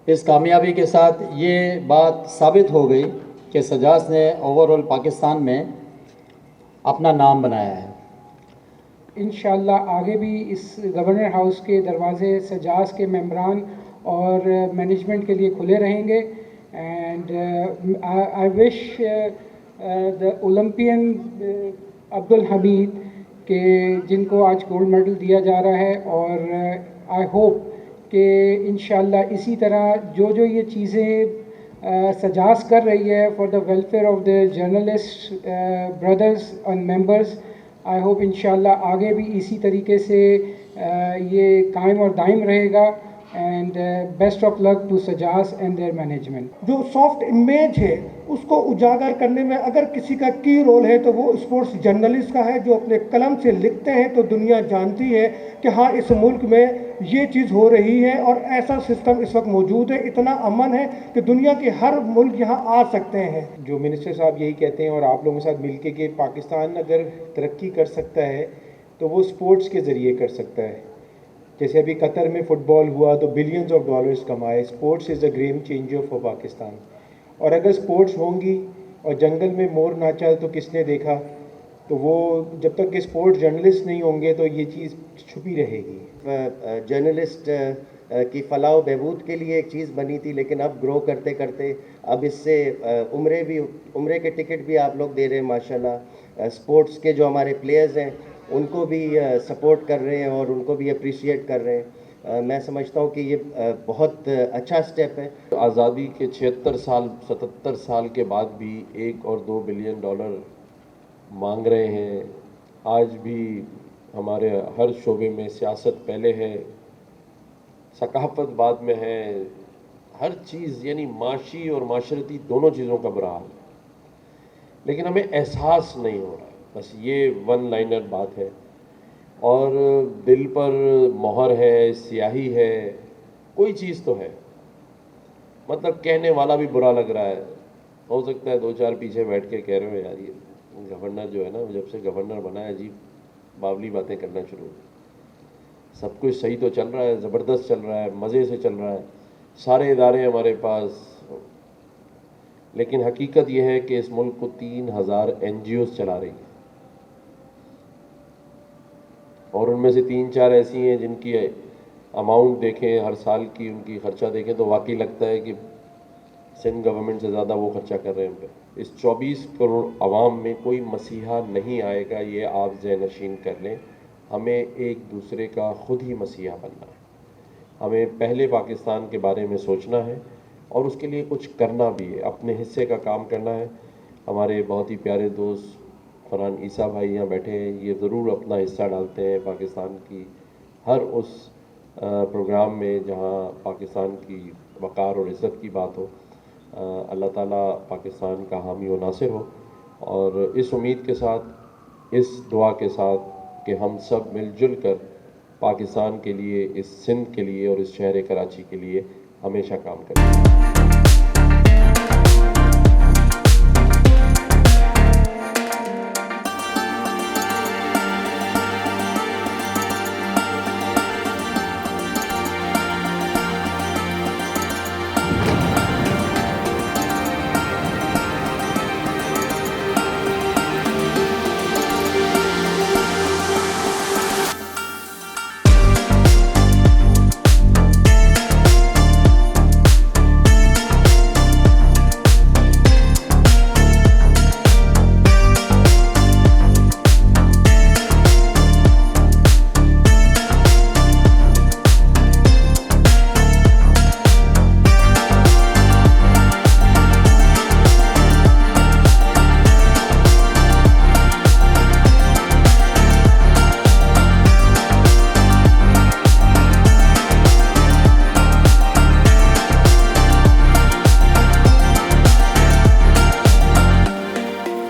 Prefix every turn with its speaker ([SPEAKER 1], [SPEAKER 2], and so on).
[SPEAKER 1] اس کامیابی کے ساتھ یہ بات ثابت ہو گئی کہ سجاس نے اوور آل پاکستان میں اپنا نام بنایا ہے۔
[SPEAKER 2] انشاءاللہ آگے بھی اس گورنر ہاؤس کے دروازے سجاس کے ممبران اور مینجمنٹ کے لیے کھلے رہیں گے، and I wish the Olympian Abdul Hamid کہ جن کو آج گولڈ میڈل دیا جا رہا ہے، اور آئی ہوپ کہ انشاءاللہ اسی طرح جو یہ چیزیں سجاس کر رہی ہے for the welfare of the journalist brothers and members, I hope انشاءاللہ آگے بھی اسی طریقے سے یہ قائم اور دائم رہے گا، and best of luck to سجاس اینڈ دیئر مینجمنٹ۔
[SPEAKER 3] جو سافٹ امیج ہے اس کو اجاگر کرنے میں اگر کسی کا کی رول ہے تو وہ اسپورٹس جرنلسٹ کا ہے، جو اپنے قلم سے لکھتے ہیں تو دنیا جانتی ہے کہ ہاں اس ملک میں یہ چیز ہو رہی ہے اور ایسا سسٹم اس وقت موجود ہے، اتنا امن ہے کہ دنیا کے ہر ملک یہاں آ سکتے ہیں۔
[SPEAKER 4] جو منسٹر صاحب یہی کہتے ہیں اور آپ لوگوں کے ساتھ مل کے کہ پاکستان اگر ترقی کر سکتا ہے تو وہ سپورٹس کے ذریعے کر سکتا ہے۔ جیسے ابھی قطر میں فٹ بال ہوا تو بلینز آف ڈالرز کمائے۔ Sports is a game changer for Pakistan. اور اگر سپورٹس ہوں گی اور جنگل میں مور ناچا تو کس نے دیکھا، تو وہ جب تک کہ سپورٹس جرنلسٹ نہیں ہوں گے تو یہ چیز چھپی رہے گی۔
[SPEAKER 5] جرنلسٹ کی فلاح و بہبود کے لیے ایک چیز بنی تھی، لیکن اب گرو کرتے کرتے اب اس سے عمرے کے ٹکٹ بھی آپ لوگ دے رہے ہیں ماشاءاللہ۔ سپورٹس کے جو ہمارے پلیئرز ہیں ان کو بھی سپورٹ کر رہے ہیں اور ان کو بھی اپریشیٹ کر رہے ہیں۔ میں سمجھتا ہوں کہ یہ بہت اچھا سٹیپ ہے۔
[SPEAKER 6] آزادی کے 76 سال 77 سال کے بعد بھی 1 اور 2 بلین ڈالر مانگ رہے ہیں۔ آج بھی ہمارے ہر شعبے میں سیاست پہلے ہے، ثقافت بعد میں ہے، ہر چیز یعنی معاشی اور معاشرتی دونوں چیزوں کا برا حال ہے، لیکن ہمیں احساس نہیں ہو رہا ہے۔ بس یہ ون لائنر بات ہے، اور دل پر مہر ہے، سیاہی ہے، کوئی چیز تو ہے، مطلب کہنے والا بھی برا لگ رہا ہے۔ ہو سکتا ہے 2-4 پیچھے بیٹھ کے کہہ رہے ہو یار یہ گورنر جو ہے نا، جب سے گورنر بنا ہے عجیب باولی باتیں کرنا شروع ہوئی۔ سب کچھ صحیح تو چل رہا ہے، زبردست چل رہا ہے، مزے سے چل رہا ہے، سارے ادارے ہمارے پاس، لیکن حقیقت یہ ہے کہ اس ملک کو 3000 NGOs چلا رہی ہیں، اور ان میں سے 3-4 ایسی ہیں جن کی اماؤنٹ دیکھیں، ہر سال کی ان کی خرچہ دیکھیں تو واقعی لگتا ہے کہ سندھ گورنمنٹ سے زیادہ وہ خرچہ کر رہے ہیں ان پہ۔ اس 24 کروڑ عوام میں کوئی مسیحا نہیں آئے گا، یہ آپ ذہن نشین کر لیں۔ ہمیں ایک دوسرے کا خود ہی مسیحا بننا ہے، ہمیں پہلے پاکستان کے بارے میں سوچنا ہے اور اس کے لیے کچھ کرنا بھی ہے، اپنے حصے کا کام کرنا ہے۔ ہمارے بہت ہی پیارے دوست فرحان عیسیٰ بھائی یہاں بیٹھے ہیں، یہ ضرور اپنا حصہ ڈالتے ہیں پاکستان کی ہر اس پروگرام میں جہاں پاکستان کی وقار اور عزت کی بات ہو۔ اللہ تعالیٰ پاکستان کا حامی و ناصر ہو، اور اس امید کے ساتھ، اس دعا کے ساتھ کہ ہم سب مل جل کر پاکستان کے لیے، اس سندھ کے لیے اور اس شہر کراچی کے لیے ہمیشہ کام کریں۔